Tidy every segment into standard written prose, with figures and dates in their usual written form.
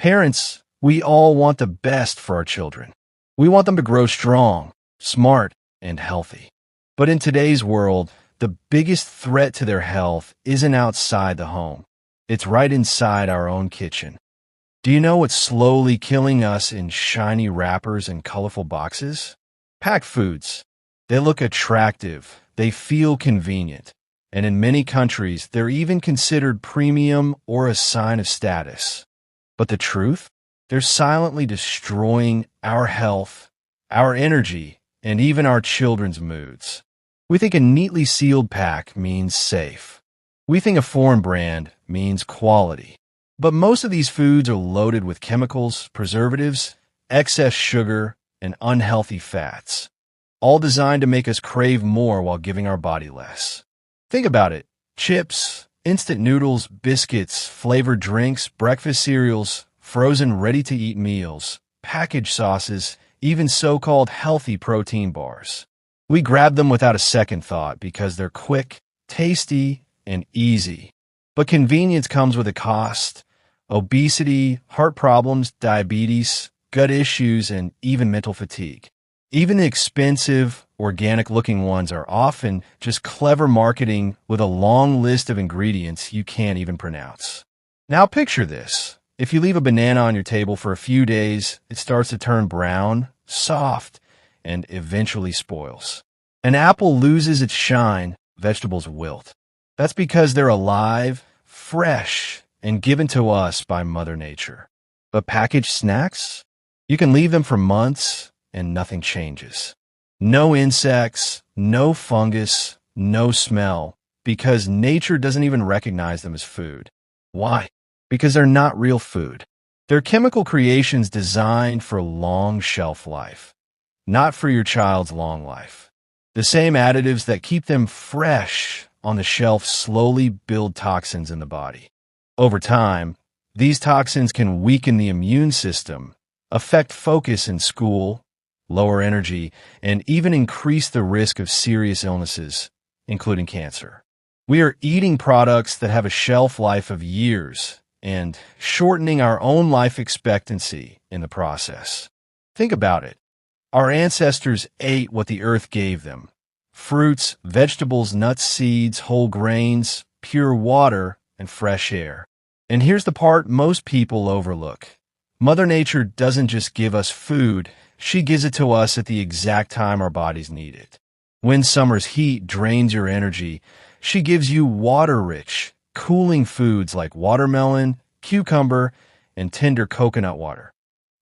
Parents, we all want the best for our children. We want them to grow strong, smart, and healthy. But in today's world, the biggest threat to their health isn't outside the home. It's right inside our own kitchen. Do you know what's slowly killing us in shiny wrappers and colorful boxes? Packed foods. They look attractive, they feel convenient, and in many countries, they're even considered premium or a sign of status. But the truth? They're silently destroying our health, our energy, and even our children's moods. We think a neatly sealed pack means safe. We think a foreign brand means quality. But most of these foods are loaded with chemicals, preservatives, excess sugar, and unhealthy fats, all designed to make us crave more while giving our body less. Think about it. Chips, instant noodles, biscuits, flavored drinks, breakfast cereals, frozen ready-to-eat meals, packaged sauces, even so-called healthy protein bars. We grab them without a second thought because they're quick, tasty, and easy. But convenience comes with a cost. Obesity, heart problems, diabetes, gut issues, and even mental fatigue. Even the expensive, organic-looking ones are often just clever marketing with a long list of ingredients you can't even pronounce. Now picture this. If you leave a banana on your table for a few days, it starts to turn brown, soft, and eventually spoils. An apple loses its shine, vegetables wilt. That's because they're alive, fresh, and given to us by Mother Nature. But packaged snacks? You can leave them for months and nothing changes. No insects, no fungus, no smell, because nature doesn't even recognize them as food. Why? Because they're not real food. They're chemical creations designed for long shelf life, not for your child's long life. The same additives that keep them fresh on the shelf slowly build toxins in the body. Over time, these toxins can weaken the immune system, affect focus in school, lower energy, and even increase the risk of serious illnesses, including cancer. We are eating products that have a shelf life of years and shortening our own life expectancy in the process. Think about it. Our ancestors ate what the earth gave them: fruits, vegetables, nuts, seeds, whole grains, pure water, and fresh air. And here's the part most people overlook. Mother Nature doesn't just give us food, she gives it to us at the exact time our bodies need it. When summer's heat drains your energy, she gives you water-rich, cooling foods like watermelon, cucumber, and tender coconut water.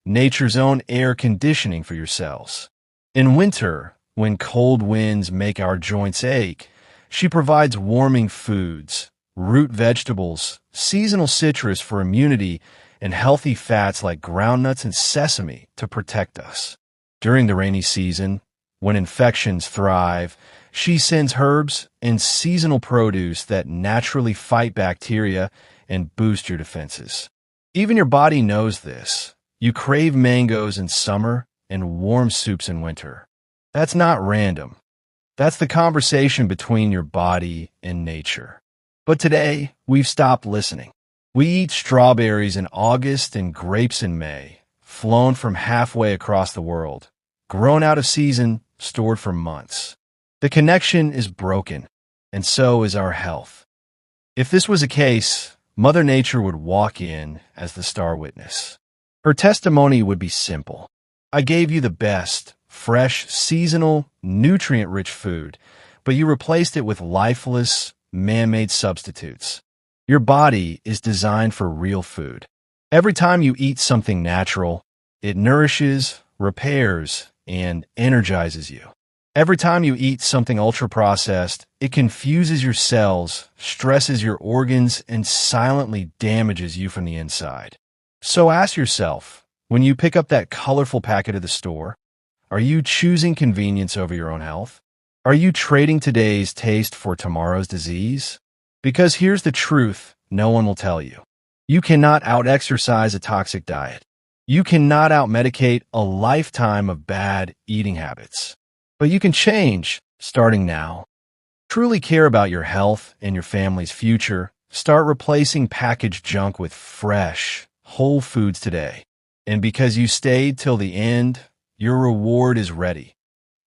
Nature's own air conditioning for your cells. In winter, when cold winds make our joints ache, she provides warming foods, root vegetables, seasonal citrus for immunity, and healthy fats like groundnuts and sesame to protect us. During the rainy season, when infections thrive, she sends herbs and seasonal produce that naturally fight bacteria and boost your defenses. Even your body knows this. You crave mangoes in summer and warm soups in winter. That's not random. That's the conversation between your body and nature. But today, we've stopped listening. We eat strawberries in August and grapes in May, flown from halfway across the world, grown out of season, stored for months. The connection is broken, and so is our health. If this was a case, Mother Nature would walk in as the star witness. Her testimony would be simple. I gave you the best, fresh, seasonal, nutrient-rich food, but you replaced it with lifeless, man-made substitutes. Your body is designed for real food. Every time you eat something natural, it nourishes, repairs, and energizes you. Every time you eat something ultra-processed, it confuses your cells, stresses your organs, and silently damages you from the inside. So ask yourself, when you pick up that colorful packet at the store, are you choosing convenience over your own health? Are you trading today's taste for tomorrow's disease? Because here's the truth no one will tell you. You cannot out-exercise a toxic diet. You cannot out-medicate a lifetime of bad eating habits. But you can change, starting now. Truly care about your health and your family's future. Start replacing packaged junk with fresh, whole foods today. And because you stayed till the end, your reward is ready.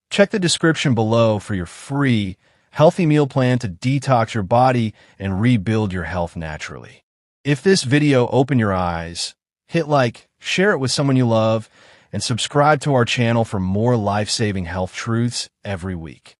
Check the description below for your free, healthy meal plan to detox your body and rebuild your health naturally. If this video opened your eyes, hit like, share it with someone you love, and subscribe to our channel for more life-saving health truths every week.